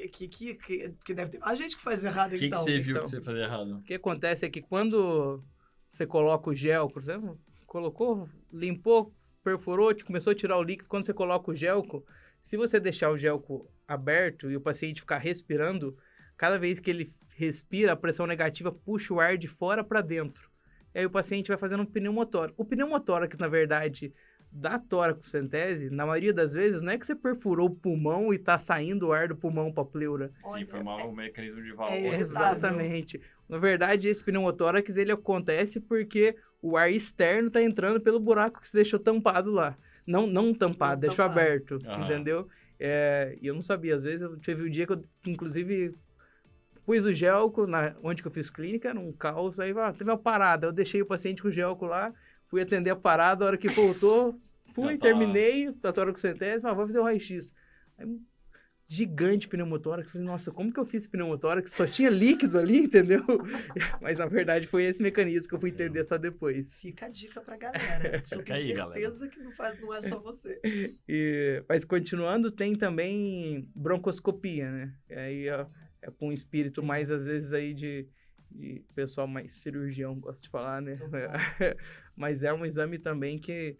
que deve ter mais gente que faz errado, O que então. você viu Então. que você fazia errado? O que acontece é que quando você coloca o gel, por exemplo, colocou, limpou, perfurou, começou a tirar o líquido, quando você coloca o gelco, se você deixar o gelco aberto e o paciente ficar respirando, cada vez que ele respira, a pressão negativa puxa o ar de fora para dentro. E aí o paciente vai fazendo um pneumotórax. O pneumotórax, na verdade, da toracocentese, na maioria das vezes, não é que você perfurou o pulmão e tá saindo o ar do pulmão para a pleura. Sim, Olha, foi um mecanismo de válvula. evitável. Exatamente. Na verdade, esse pneumotórax, ele acontece porque o ar externo tá entrando pelo buraco que você deixou tampado lá. Não tampado, Não deixou tampado. aberto, Aham. entendeu? E eu não sabia, às vezes, teve um dia que eu, inclusive, pus o gelco, onde que eu fiz clínica, era um caos, aí teve uma parada, eu deixei o paciente com o gelco lá, fui atender a parada, a hora que voltou, fui, Já tá. terminei, a toracocentese, vou fazer o raio-x. Aí, gigante pneumotórax. Falei, nossa, como que eu fiz pneumotórax? Só tinha líquido ali, entendeu? Mas, na verdade, foi esse mecanismo que eu fui entender só depois. Fica a dica pra galera. Eu Fica tenho aí, certeza que não é só você. Mas, continuando, tem também broncoscopia, né? Aí é com um espírito mais, às vezes, aí de pessoal mais cirurgião, gosto de falar, né? Mas é um exame também que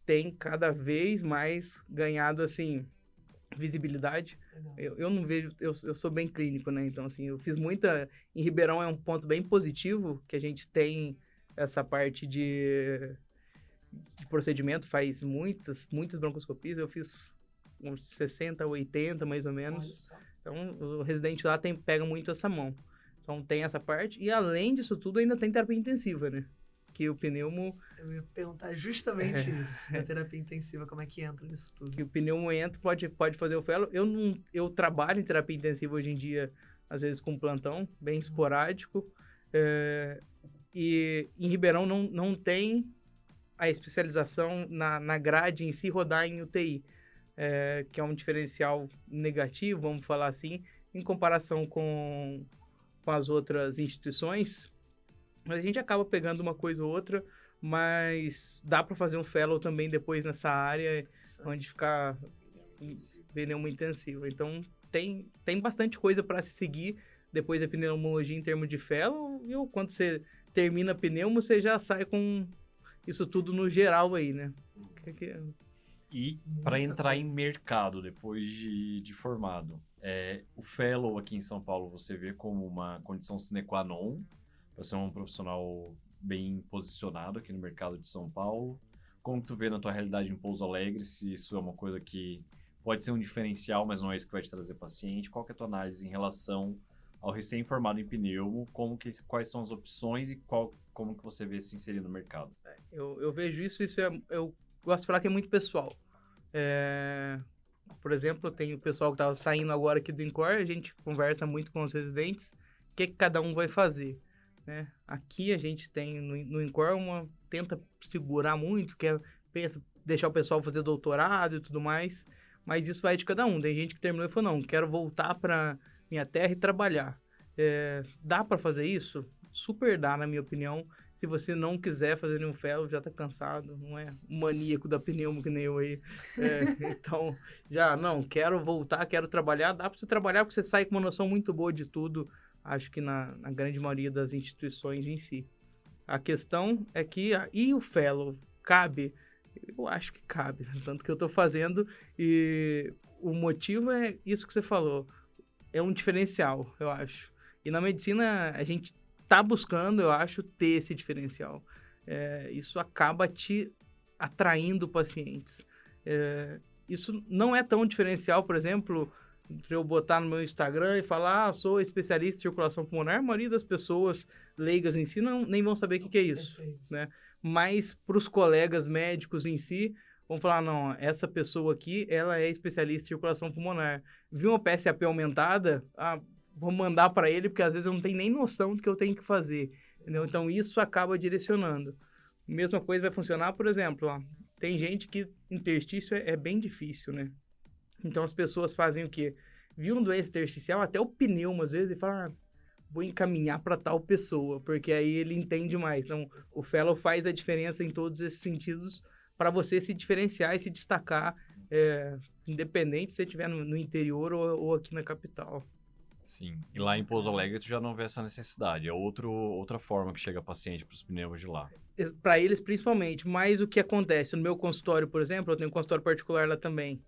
tem cada vez mais ganhado, assim, visibilidade. Legal. Eu não vejo, eu sou bem clínico, né? Então, assim, eu fiz muita... Em Ribeirão é um ponto bem positivo, que a gente tem essa parte de procedimento, faz muitas broncoscopias. Eu fiz uns 60, 80, mais ou Olha menos. só. Então, o residente lá pega muito essa mão. Então, tem essa parte. E, além disso tudo, ainda tem terapia intensiva, né? Que o pneumo... Eu ia perguntar justamente isso. Na terapia intensiva, como é que entra nisso tudo? Que o pneumo entra, pode fazer o fellow. Eu trabalho em terapia intensiva hoje em dia, às vezes com plantão, bem esporádico. E em Ribeirão não tem a especialização na grade em si rodar em UTI, que é um diferencial negativo, vamos falar assim, em comparação com as outras instituições. Mas a gente acaba pegando uma coisa ou outra, mas dá para fazer um fellow também depois nessa área, onde ficar pneumo intensivo. Então, tem bastante coisa para se seguir depois da pneumologia em termos de fellow, e quando você termina pneumo, você já sai com isso tudo no geral aí, né? E Muita para entrar em coisa. mercado depois de formado, o fellow aqui em São Paulo você vê como uma condição sine qua non para ser um profissional bem posicionado aqui no mercado de São Paulo? Como tu vê na tua realidade em Pouso Alegre, se isso é uma coisa que pode ser um diferencial, mas não é isso que vai te trazer paciente? Qual que é a tua análise em relação ao recém-formado em pneumo? Quais são as opções e como que você vê se inserir no mercado? Eu vejo isso eu gosto de falar que é muito pessoal. Por exemplo, tem o pessoal que estava saindo agora aqui do INCOR, a gente conversa muito com os residentes, o que cada um vai fazer, né? Aqui a gente tem no INCOR tenta segurar muito, pensa deixar o pessoal fazer doutorado e tudo mais, mas isso vai de cada um. Tem gente que terminou e falou, não, quero voltar para minha terra e trabalhar. Dá para fazer isso? Super dá, na minha opinião. Se você não quiser fazer nenhum fellow, já tá cansado, não é maníaco da pneumo que nem eu aí. Então, quero voltar, quero trabalhar. Dá para você trabalhar porque você sai com uma noção muito boa de tudo, acho que na grande maioria das instituições em si. A questão é que, e o fellow, cabe? Eu acho que cabe, tanto que eu tô fazendo, e o motivo é isso que você falou, é um diferencial, eu acho. E na medicina, a gente tá buscando, eu acho, ter esse diferencial. Isso acaba te atraindo pacientes. Isso não é tão diferencial, por exemplo, de eu botar no meu Instagram e falar, sou especialista em circulação pulmonar, a maioria das pessoas leigas em si nem vão saber o que é isso, Perfeito. né? Mas para os colegas médicos em si, vão falar, não, essa pessoa aqui, ela é especialista em circulação pulmonar. Viu uma PSAP aumentada? Vou mandar para ele, porque às vezes eu não tenho nem noção do que eu tenho que fazer, entendeu? Então, isso acaba direcionando. Mesma coisa vai funcionar, por exemplo, tem gente que interstício é bem difícil, né? Então, as pessoas fazem o quê? Viu uma doença intersticial, até o pneumo, às vezes, e falam, vou encaminhar para tal pessoa, porque aí ele entende mais. Então, o fellow faz a diferença em todos esses sentidos para você se diferenciar e se destacar, independente se você estiver no interior ou aqui na capital. Sim. E lá em Pouso Alegre tu já não vê essa necessidade. É outra forma que chega paciente para os pneus de lá. Para eles, principalmente. Mas o que acontece? No meu consultório, por exemplo, eu tenho um consultório particular lá também.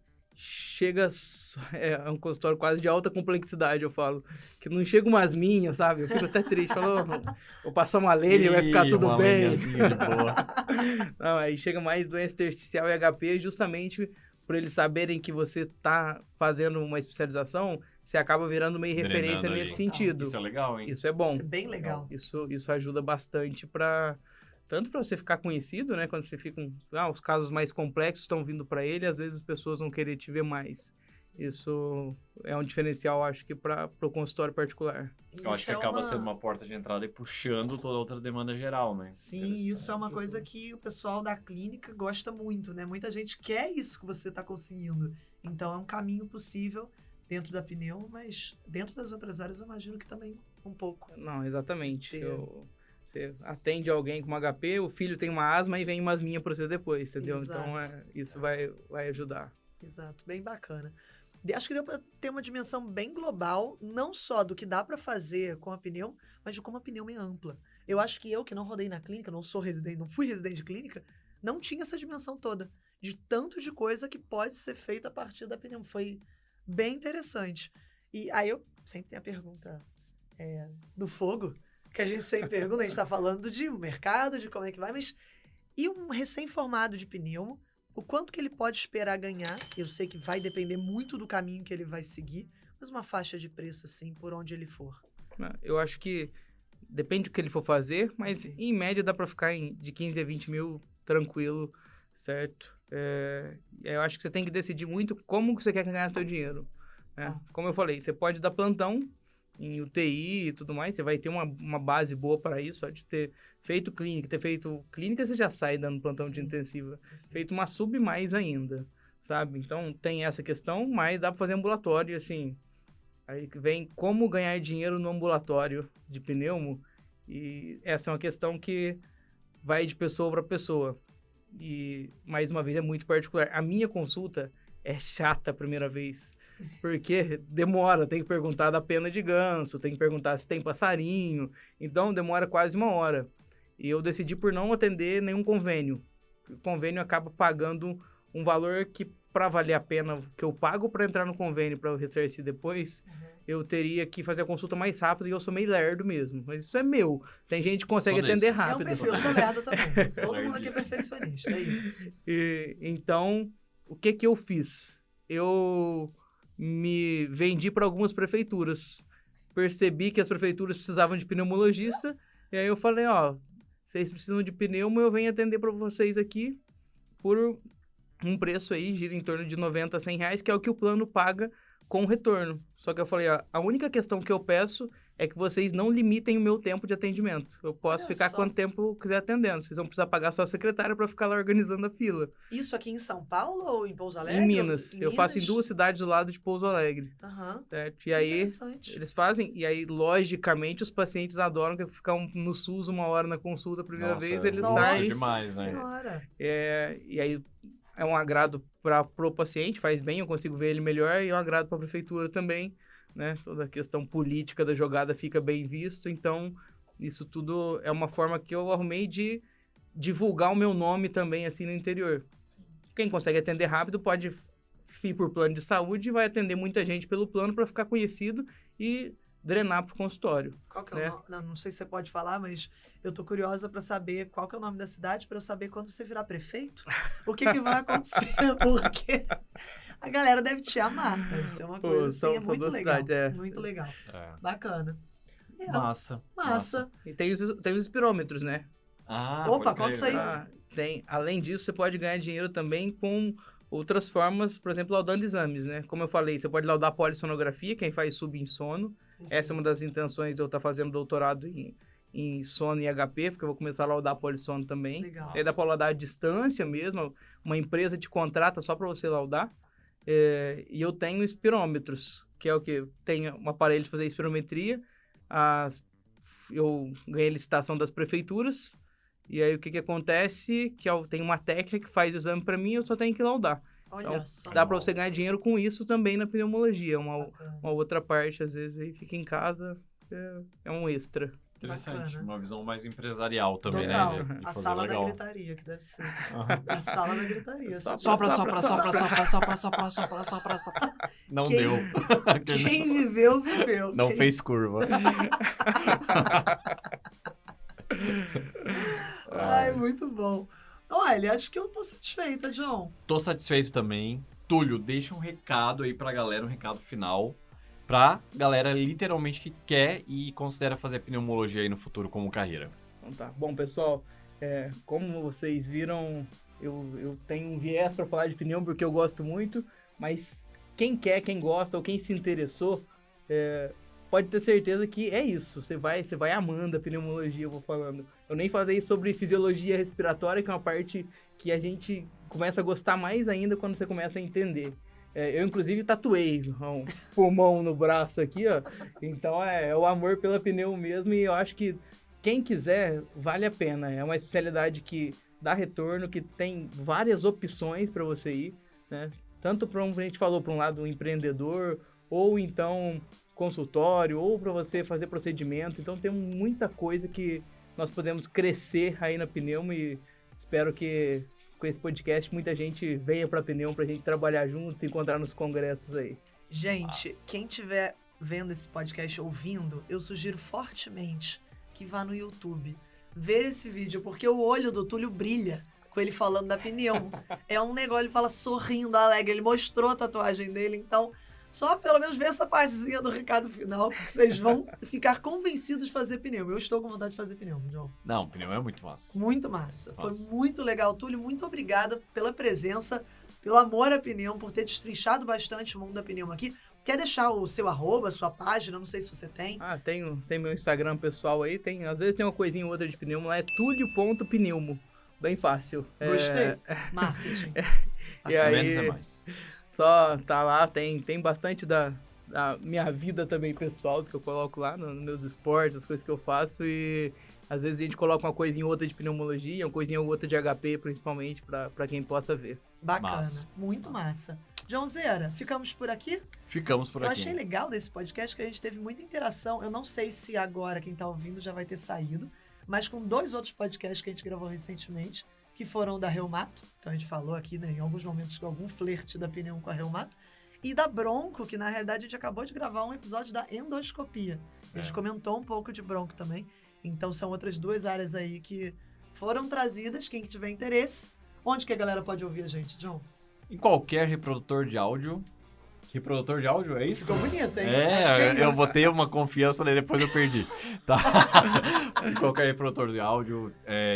É um consultório quase de alta complexidade, eu falo. Que não chega umas minhas, sabe? Eu fico até triste. Falo, vou passar uma lenha, vai ficar tudo bem. De boa. Não, aí chega mais doença intersticial e HP, justamente por eles saberem que você tá fazendo uma especialização, você acaba virando meio referência nesse sentido. Isso é legal, hein? Isso é bom. Isso é bem legal. Isso ajuda bastante tanto para você ficar conhecido, né? Quando você fica os casos mais complexos estão vindo para ele, às vezes as pessoas vão querer te ver mais. Isso é um diferencial, acho que, para o consultório particular. Eu acho que acaba sendo uma porta de entrada e puxando toda outra demanda geral, né? Sim, isso é uma coisa que o pessoal da clínica gosta muito, né? Muita gente quer isso que você está conseguindo. Então, é um caminho possível dentro da pneu, mas dentro das outras áreas eu imagino que também um pouco. Não, exatamente. Você atende alguém com uma HP, o filho tem uma asma e vem umas minhas para você depois, entendeu? Exato. Então, isso vai ajudar. Exato, bem bacana. Acho que deu para ter uma dimensão bem global, não só do que dá para fazer com a pneu, mas de como a pneu é ampla. Eu acho que eu, que não rodei na clínica, não fui residente de clínica, não tinha essa dimensão toda, de tanto de coisa que pode ser feita a partir da pneu. Foi bem interessante. E aí eu sempre tenho a pergunta do fogo, que a gente sempre pergunta, a gente tá falando de mercado, de como é que vai, mas e um recém-formado de pneumo, o quanto que ele pode esperar ganhar? Eu sei que vai depender muito do caminho que ele vai seguir, mas uma faixa de preço, assim, por onde ele for. Eu acho que depende do que ele for fazer, mas em média dá para ficar de 15 a 20 mil tranquilo, certo? Eu acho que você tem que decidir muito como que você quer ganhar seu dinheiro. Né? Como eu falei, você pode dar plantão em UTI e tudo mais, você vai ter uma base boa para isso, só de ter feito clínica, você já sai dando plantão de intensiva. Feito uma sub mais ainda, sabe? Então, tem essa questão, mas dá para fazer ambulatório, assim. Aí vem como ganhar dinheiro no ambulatório de pneumo, e essa é uma questão que vai de pessoa para pessoa. E, mais uma vez, é muito particular. A minha consulta é chata a primeira vez, porque demora, tem que perguntar da pena de ganso, tem que perguntar se tem passarinho, então demora quase 1 hora. E eu decidi por não atender nenhum convênio. O convênio acaba pagando um valor que, para valer a pena, que eu pago para entrar no convênio para eu ressarcir depois, eu teria que fazer a consulta mais rápido, e eu sou meio lerdo mesmo. Mas isso é meu. Tem gente que consegue atender rápido. Eu sou lerdo também. Todo mundo aqui é perfeccionista, é isso. Então, o que eu fiz? Eu me vendi para algumas prefeituras. Percebi que as prefeituras precisavam de pneumologista, e aí eu falei, vocês precisam de pneumo, eu venho atender para vocês aqui por um preço aí, gira em torno de 90 a 100 reais, que é o que o plano paga com retorno. Só que eu falei, a única questão que eu peço é que vocês não limitem o meu tempo de atendimento. Eu posso ficar quanto tempo eu quiser atendendo. Vocês vão precisar pagar só a secretária para ficar lá organizando a fila. Isso aqui em São Paulo ou em Pouso Alegre? Em Minas. Eu faço em 2 cidades do lado de Pouso Alegre. Certo? E aí, eles fazem, e aí, logicamente, os pacientes adoram que ficam no SUS 1 hora na consulta a primeira vez, eles saem. Demais, né? E aí, é um agrado pro paciente, faz bem, eu consigo ver ele melhor, e é um agrado para a prefeitura também, né? Toda a questão política da jogada fica bem visto, então isso tudo é uma forma que eu arrumei de divulgar o meu nome também, assim, no interior. Sim. Quem consegue atender rápido pode ir por plano de saúde e vai atender muita gente pelo plano para ficar conhecido e drenar pro consultório. Qual que é o nome? Não sei se você pode falar, mas eu tô curiosa para saber qual que é o nome da cidade, para eu saber quando você virar prefeito, o que vai acontecer, porque a galera deve te amar, deve ser uma coisa assim, é muito legal, muito legal. Bacana. Massa. E tem os espirômetros, né? Opa, conta isso aí. Além disso, você pode ganhar dinheiro também com outras formas, por exemplo, laudando exames, né? Como eu falei, você pode laudar polissonografia, quem faz sub em sono. Essa é uma das intenções de eu estar fazendo doutorado em sono e HP, porque eu vou começar a laudar polissono também. Legal. Aí dá para laudar à distância mesmo, uma empresa te contrata só para você laudar. E eu tenho espirômetros, que é o que? Tem um aparelho de fazer espirometria, eu ganhei a licitação das prefeituras. E aí, o que acontece? Que tem uma técnica que faz o exame para mim, eu só tenho que laudar. Olha Então, só. dá para você ganhar dinheiro com isso também na pneumologia. Bacana. Uma outra parte, às vezes, aí fica em casa, é um extra. Interessante. Bacana. Uma visão mais empresarial também, Total. né? de A fazer sala legal. da gritaria, que deve ser. A sala da gritaria. Sopra. Não Quem- deu. Quem viveu, viveu. Não Quem- fez curva. Ai, muito bom. Olha, acho que eu tô satisfeita, John. Tô satisfeito também. Túlio, deixa um recado aí pra galera, um recado final. Pra galera literalmente que quer e considera fazer pneumologia aí no futuro como carreira. Então tá. Bom, pessoal, como vocês viram, eu tenho um viés para falar de pneu porque eu gosto muito, mas quem quer, quem gosta ou quem se interessou, pode ter certeza que é isso. Você vai amando a pneumologia, eu vou falando. Eu nem falei sobre fisiologia respiratória, que é uma parte que a gente começa a gostar mais ainda quando você começa a entender. Eu, inclusive, tatuei um pulmão no braço aqui, ó. Então, é o amor pela pneu mesmo. E eu acho que quem quiser, vale a pena. É uma especialidade que dá retorno, que tem várias opções para você ir, né? Tanto para a gente falou, para um lado empreendedor, ou então consultório, ou para você fazer procedimento. Então, tem muita coisa que nós podemos crescer aí na pneu e espero que com esse podcast muita gente venha pra Pneu pra gente trabalhar juntos, se encontrar nos congressos aí. Gente, Nossa. quem tiver vendo esse podcast, ouvindo, eu sugiro fortemente que vá no YouTube ver esse vídeo, porque o olho do Túlio brilha com ele falando da pneu. É um negócio, ele fala sorrindo, alegre, ele mostrou a tatuagem dele, então só pelo menos ver essa partezinha do recado final, que vocês vão ficar convencidos de fazer pneu. Eu estou com vontade de fazer pneu, John. Não, pneu é muito massa. Muito massa. Foi Massa. muito legal, Túlio. Muito obrigada pela presença, pelo amor à pneu, por ter destrinchado bastante o mundo da pneu aqui. Quer deixar o seu arroba, sua página? Não sei se você tem. Tem meu Instagram pessoal aí, às vezes tem uma coisinha ou outra de pneumo lá, é tulio.pneumo. Bem fácil. Gostei. Marketing. E aí, Menos é mais. só tá lá, tem bastante da minha vida também pessoal, que eu coloco lá nos meus esportes, as coisas que eu faço, e às vezes a gente coloca uma coisinha ou outra de pneumologia, uma coisinha ou outra de HP, principalmente, pra quem possa ver. Bacana. Massa. Muito massa. Joãozeira, ficamos por aqui? Ficamos por Eu aqui. achei legal desse podcast que a gente teve muita interação. Eu não sei se agora quem tá ouvindo já vai ter saído, mas com 2 outros podcasts que a gente gravou recentemente, que foram da Reumato. Então a gente falou aqui, né, em alguns momentos com algum flerte da pneu com a Reumato. E da Bronco, que na realidade a gente acabou de gravar um episódio da endoscopia. A gente comentou um pouco de Bronco também. Então são outras 2 áreas aí que foram trazidas. Quem que tiver interesse, onde que a galera pode ouvir a gente, John? Em qualquer reprodutor de áudio. Reprodutor de áudio, é isso? Ficou bonito, hein? Acho que é Eu isso. botei uma confiança, né? Depois eu perdi. Tá? Em qualquer reprodutor de áudio,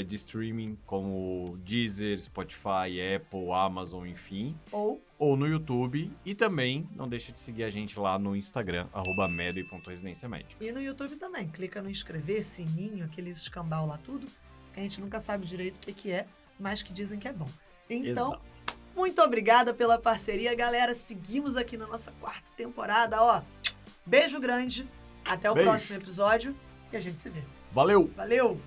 de streaming, como Deezer, Spotify, Apple, Amazon, enfim. Ou no YouTube. E também não deixa de seguir a gente lá no Instagram, @medway.residenciamed. E no YouTube também. Clica no inscrever, sininho, aqueles escambau lá, tudo. Que a gente nunca sabe direito o que é, mas que dizem que é bom. Então, Exato. muito obrigada pela parceria, galera. Seguimos aqui na nossa 4ª temporada, ó. Beijo grande. Até o Beijo. próximo episódio e a gente se vê. Valeu! Valeu!